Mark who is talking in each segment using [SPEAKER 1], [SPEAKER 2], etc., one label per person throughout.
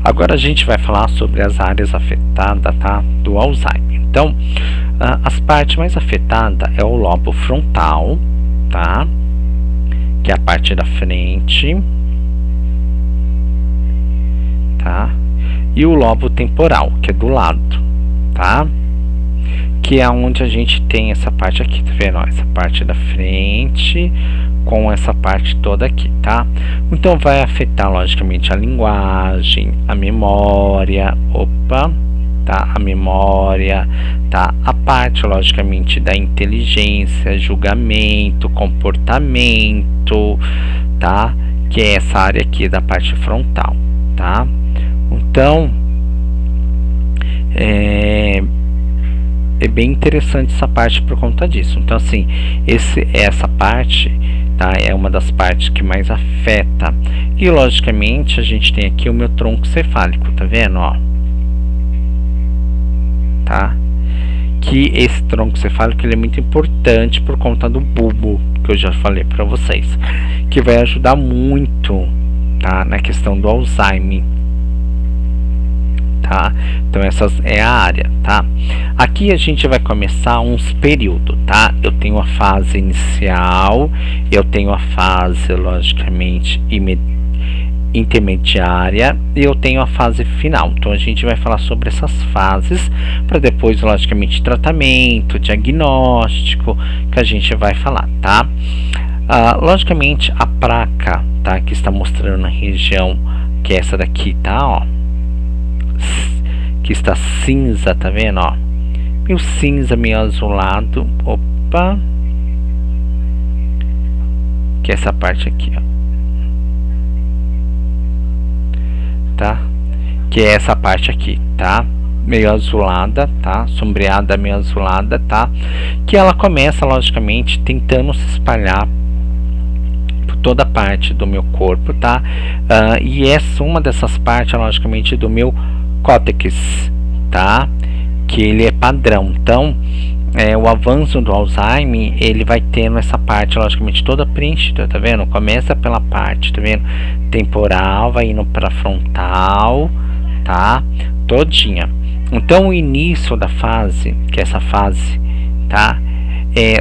[SPEAKER 1] Agora a gente vai falar sobre as áreas afetadas, tá, do Alzheimer. Então, as partes mais afetadas é o lobo frontal, tá, que é a parte da frente, tá, e o lobo temporal, que é do lado, tá, que é onde a gente tem essa parte aqui, tá vendo? Ó, essa parte da frente com essa parte toda aqui, tá? Então vai afetar logicamente a linguagem, a memória, tá? A memória, tá? A parte logicamente da inteligência, julgamento, comportamento, tá? Que é essa área aqui da parte frontal, tá? Então é bem interessante essa parte por conta disso. Então assim, essa parte, tá, é uma das partes que mais afeta. E logicamente a gente tem aqui o meu tronco cefálico, tá vendo, ó? Tá? Que esse tronco cefálico ele é muito importante por conta do bulbo, que eu já falei para vocês, que vai ajudar muito, tá, na questão do Alzheimer. Tá? Então essa é a área, tá? Aqui a gente vai começar uns períodos, tá? Eu tenho a fase inicial, eu tenho a fase logicamente intermediária e eu tenho a fase final. Então a gente vai falar sobre essas fases para depois logicamente tratamento, diagnóstico, que a gente vai falar, tá? Logicamente a placa, tá, que está mostrando na região, que é essa daqui, tá, ó, que está cinza, tá vendo, ó, meio cinza, meio azulado, que é essa parte aqui, ó, tá, que é essa parte aqui, tá, meio azulada, tá, sombreada, meio azulada, tá, que ela começa logicamente tentando se espalhar por toda parte do meu corpo, tá, e essa uma dessas partes logicamente do meu córtex, tá, que ele é padrão. Então o avanço do Alzheimer ele vai tendo essa parte logicamente toda preenchida, tá vendo? Começa pela parte, tá vendo, temporal, vai indo para frontal, tá, todinha. Então o início da fase, que é essa fase, tá,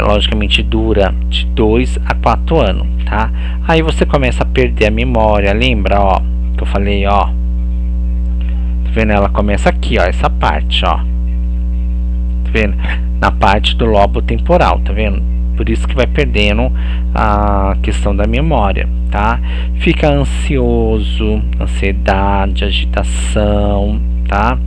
[SPEAKER 1] logicamente dura de 2 a 4 anos, tá? Aí você começa a perder a memória, lembra, ó, que eu falei, ó, tá vendo? Ela começa aqui, ó, essa parte, ó, tá vendo? Na parte do lobo temporal, tá vendo? Por isso que vai perdendo a questão da memória, tá? Fica ansioso, ansiedade, agitação, tá?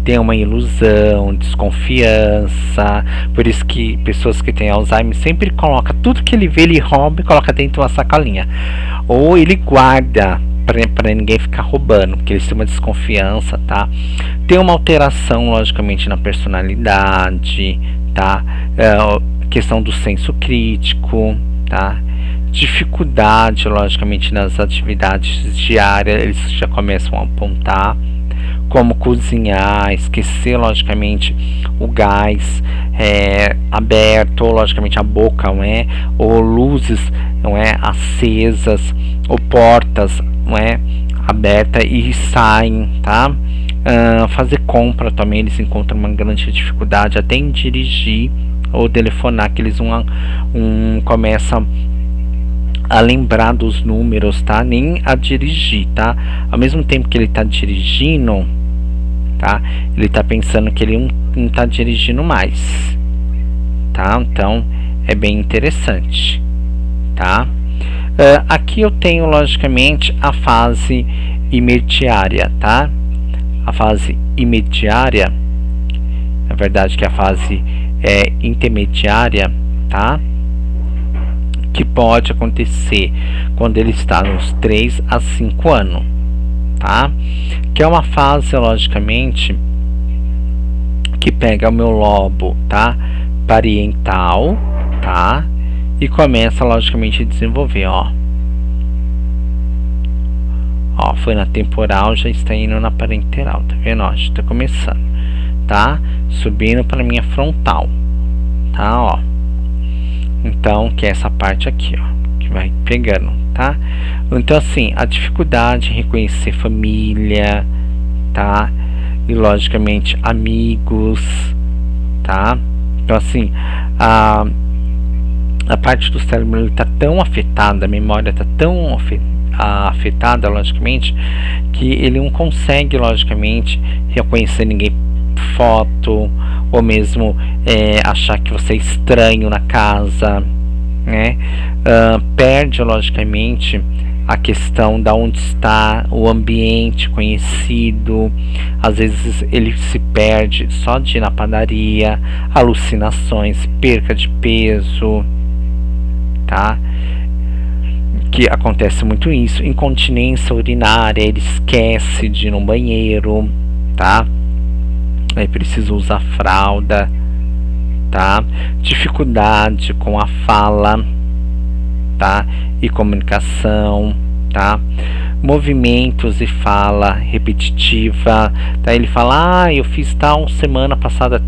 [SPEAKER 1] Tem uma ilusão, desconfiança. Por isso que pessoas que têm Alzheimer sempre colocam tudo que ele vê, ele rouba e coloca dentro de uma sacolinha, ou ele guarda para ninguém ficar roubando, porque eles têm uma desconfiança, tá? Tem uma alteração logicamente na personalidade, tá? Questão do senso crítico, tá? Dificuldade logicamente nas atividades diárias, eles já começam a apontar, como cozinhar, esquecer logicamente o gás aberto, ou logicamente a boca, não é, ou luzes, não é, acesas, ou portas, não é, aberta e saem, tá? Fazer compra também eles encontram uma grande dificuldade até em dirigir ou telefonar, que eles começam a lembrar dos números, tá? Nem a dirigir, tá? Ao mesmo tempo que ele tá dirigindo, tá? Ele tá pensando que ele não tá dirigindo mais, tá? Então é bem interessante, tá? Aqui eu tenho logicamente a fase imediária, tá? A fase imediária, na verdade que a fase intermediária, tá? Que pode acontecer quando ele está nos 3 a 5 anos, tá? Que é uma fase logicamente que pega o meu lobo, tá, parietal, tá, e começa logicamente a desenvolver, ó, foi na temporal, já está indo na parenteral, tá vendo, ó, já está começando, tá, subindo para minha frontal, tá, ó. Então, que é essa parte aqui, ó, que vai pegando, tá? Então assim, a dificuldade em reconhecer família, tá? E logicamente amigos, tá? Então assim, a parte do cérebro está tão afetada, a memória está tão afetada, logicamente, que ele não consegue, logicamente, reconhecer ninguém por foto, ou mesmo achar que você é estranho na casa, né? Perde, logicamente, a questão da onde está o ambiente conhecido. Às vezes ele se perde só de ir na padaria, alucinações, perca de peso, tá? Que acontece muito isso. Incontinência urinária, ele esquece de ir no banheiro, tá? Aí precisa usar fralda, tá? Dificuldade com a fala, tá? E comunicação, tá? Movimentos e fala repetitiva, tá? Ele fala, eu fiz tal semana passada,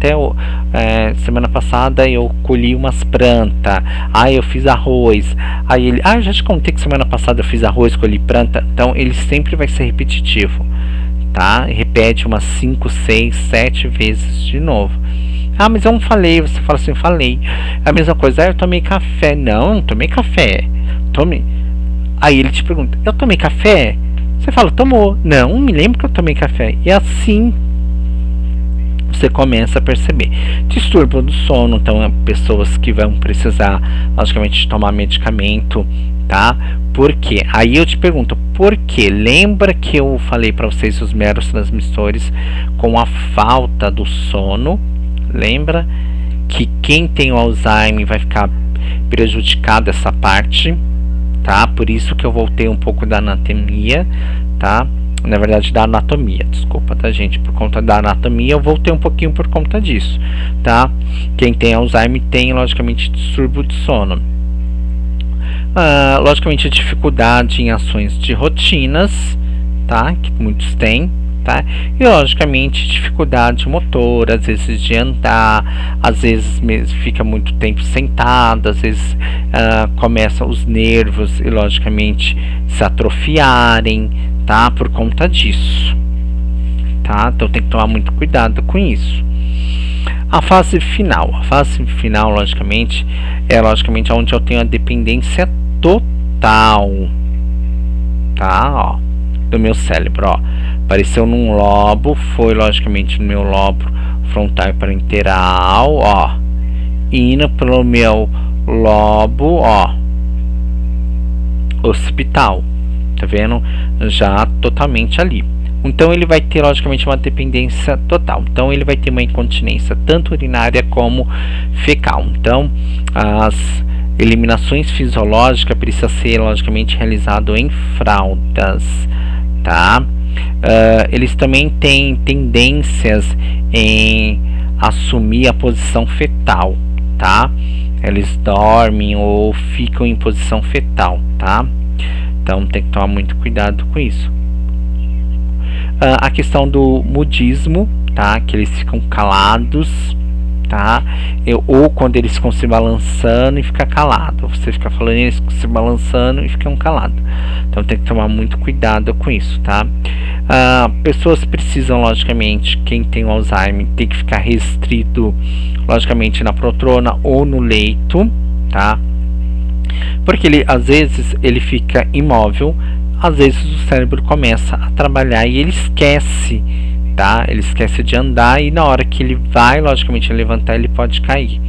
[SPEAKER 1] semana passada eu colhi umas plantas, eu fiz arroz, aí ele, eu já te contei que semana passada eu fiz arroz, colhi planta. Então ele sempre vai ser repetitivo, tá? Repete umas 5, 6, 7 vezes de novo. Mas eu não falei. Você fala assim, falei. É a mesma coisa, eu tomei café. Não tomei café. Aí ele te pergunta, eu tomei café? Você fala, tomou. Não me lembro que eu tomei café. E assim você começa a perceber. Distúrbio do sono, então pessoas que vão precisar, logicamente, de tomar medicamento, tá? Por quê? Aí eu te pergunto, por quê? Lembra que eu falei para vocês os neurotransmissores com a falta do sono? Lembra que quem tem o Alzheimer vai ficar prejudicado essa parte, tá? Por isso que eu voltei um pouco da anatomia, tá? Na verdade, da anatomia, desculpa, tá, gente? Por conta da anatomia, eu voltei um pouquinho por conta disso, tá? Quem tem Alzheimer tem, logicamente, distúrbio de sono. Logicamente, a dificuldade em ações de rotinas, tá? Que muitos têm, tá? E logicamente dificuldade motora, às vezes de andar, às vezes fica muito tempo sentado, às vezes começam os nervos e logicamente se atrofiarem, tá? Por conta disso, tá? Então tem que tomar muito cuidado com isso. A fase final, logicamente, é logicamente onde eu tenho a dependência total, tá? Ó, do meu cérebro, ó. Apareceu num lobo, foi logicamente no meu lobo frontal e parenteral, ó, indo pelo meu lobo, ó, occipital, tá vendo? Já totalmente ali. Então ele vai ter logicamente uma dependência total. Então ele vai ter uma incontinência tanto urinária como fecal. Então as eliminações fisiológicas precisam ser logicamente realizado em fraldas, tá? Eles também têm tendências em assumir a posição fetal, tá? Eles dormem ou ficam em posição fetal, tá? Então tem que tomar muito cuidado com isso. A questão do mudismo, tá? Que eles ficam calados, tá? Ou quando eles ficam se balançando e fica calado. Você fica falando e eles ficam se balançando e ficam calados. Então tem que tomar muito cuidado com isso, tá? Pessoas precisam, logicamente, quem tem o Alzheimer tem que ficar restrito, logicamente, na poltrona ou no leito, tá? Porque ele, às vezes, ele fica imóvel, às vezes o cérebro começa a trabalhar e ele esquece, tá? Ele esquece de andar e na hora que ele vai, logicamente, levantar, ele pode cair,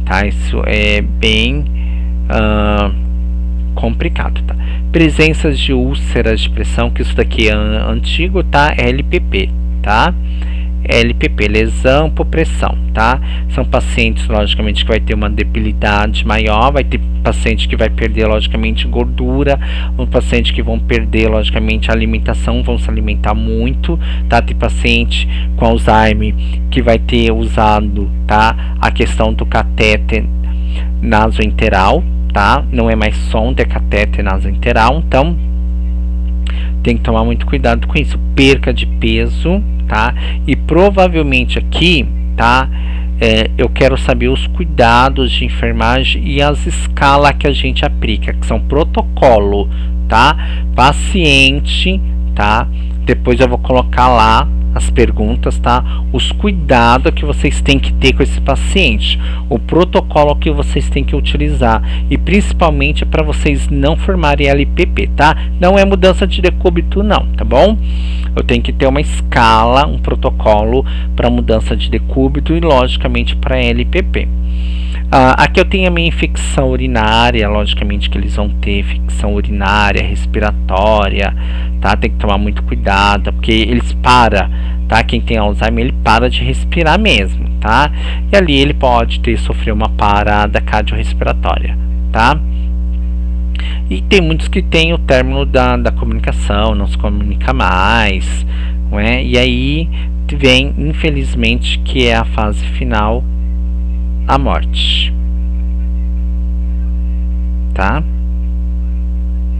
[SPEAKER 1] tá? Isso é bem complicado, tá? Presenças de úlceras de pressão, que isso daqui é antigo, tá? LPP, tá? LPP, lesão por pressão, tá? São pacientes, logicamente, que vai ter uma debilidade maior, vai ter paciente que vai perder, logicamente, gordura, um paciente que vão perder, logicamente, a alimentação, vão se alimentar muito, tá? Tem paciente com Alzheimer que vai ter usado, tá? A questão do catéter nasoenteral, tá? Não é mais sonda, é catéter nasoenteral, então tem que tomar muito cuidado com isso. Perca de peso, tá? E provavelmente aqui, tá? eu quero saber os cuidados de enfermagem e as escalas que a gente aplica, que são protocolo, tá? Paciente, tá? Depois eu vou colocar lá as perguntas, tá? Os cuidados que vocês têm que ter com esse paciente, o protocolo que vocês têm que utilizar e principalmente para vocês não formarem LPP, tá? Não é mudança de decúbito não, tá bom? Eu tenho que ter uma escala, um protocolo para mudança de decúbito e logicamente para LPP. Aqui eu tenho a minha infecção urinária, logicamente que eles vão ter infecção urinária, respiratória, tá? Tem que tomar muito cuidado, porque eles param, tá? Quem tem Alzheimer, ele para de respirar mesmo, tá? E ali ele pode sofrer uma parada cardiorrespiratória, tá? E tem muitos que tem o término da comunicação, não se comunica mais, não é? E aí vem, infelizmente, que é a fase final, a morte, tá?